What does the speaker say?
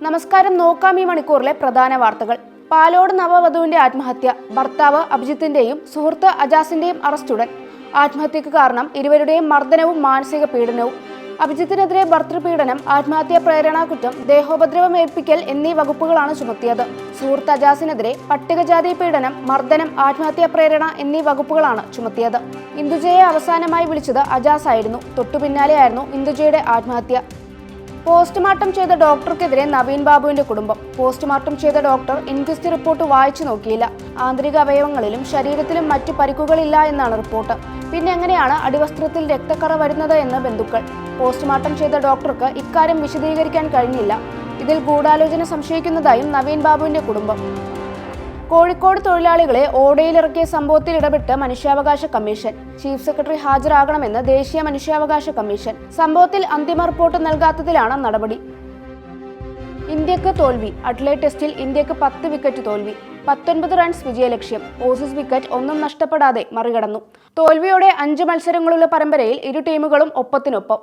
നമസ്കാരം. നോക്കാം ഈ മണിക്കൂറിലെ പ്രധാന വാർത്തകൾ. പാലോട് നവവധുവിന്റെ ആത്മഹത്യ. ഭർത്താവ് അഭിജിത്തിന്റെയും സുഹൃത്ത് അജാസിന്റെയും അറസ്റ്റുടൻ. ആത്മഹത്യക്ക് കാരണം ഇരുവരുടെയും മർദ്ദനവും മാനസിക പീഡനവും. അഭിജിത്തിനെതിരെ ഭർതൃപീഡനം, ആത്മഹത്യാ പ്രേരണാ കുറ്റം, ദേഹോപദ്രവം ഏൽപ്പിക്കൽ എന്നീ വകുപ്പുകളാണ് ചുമത്തിയത്. സുഹൃത്ത് അജാസിനെതിരെ പട്ടികജാതി പീഡനം, മർദ്ദനം, ആത്മഹത്യാ പ്രേരണ എന്നീ വകുപ്പുകളാണ് ചുമത്തിയത്. ഇന്ദുജയെ അവസാനമായി വിളിച്ചത് അജാസ് ആയിരുന്നു. തൊട്ടു പിന്നാലെയായിരുന്നു ഇന്ദുജയുടെ ആത്മഹത്യ. പോസ്റ്റ്മോർട്ടം ചെയ്ത ഡോക്ടർക്കെതിരെ നവീൻ ബാബുവിന്റെ കുടുംബം. പോസ്റ്റ്മോർട്ടം ചെയ്ത ഡോക്ടർ ഇൻക്വസ്റ്റ് റിപ്പോർട്ട് വായിച്ചു നോക്കിയില്ല. ആന്തരിക അവയവങ്ങളിലും ശരീരത്തിലും മറ്റു പരിക്കുകളില്ല എന്നാണ് റിപ്പോർട്ട്. പിന്നെ എങ്ങനെയാണ് അടിവസ്ത്രത്തിൽ രക്തക്കറ വരുന്നത് എന്ന് ബന്ധുക്കൾ. പോസ്റ്റ്മോർട്ടം ചെയ്ത ഡോക്ടർക്ക് ഇക്കാര്യം വിശദീകരിക്കാൻ കഴിഞ്ഞില്ല. ഇതിൽ ഗൂഢാലോചന സംശയിക്കുന്നതായും നവീൻ ബാബുവിന്റെ കുടുംബം. കോഴിക്കോട് തൊഴിലാളികളെ ഓടയിലിറക്കിയ സംഭവത്തിൽ ഇടപെട്ട് മനുഷ്യാവകാശ കമ്മീഷൻ. ചീഫ് സെക്രട്ടറി ഹാജരാകണമെന്ന് ദേശീയ മനുഷ്യാവകാശ കമ്മീഷൻ. സംഭവത്തിൽ അന്തിമ റിപ്പോർട്ട് നൽകാത്തതിലാണ് നടപടി. ഇന്ത്യക്ക് തോൽവി. അഡ്ലേഡ് ടെസ്റ്റിൽ ഇന്ത്യക്ക് 10 വിക്കറ്റ് തോൽവി. 19 റൺസ് വിജയലക്ഷ്യം. ഓസീസ് വിക്കറ്റ് ഒന്നും നഷ്ടപ്പെടാതെ മറികടന്നു. തോൽവിയോടെ 5 മത്സരങ്ങളുള്ള പരമ്പരയിൽ ഇരു ടീമുകളും ഒപ്പത്തിനൊപ്പം.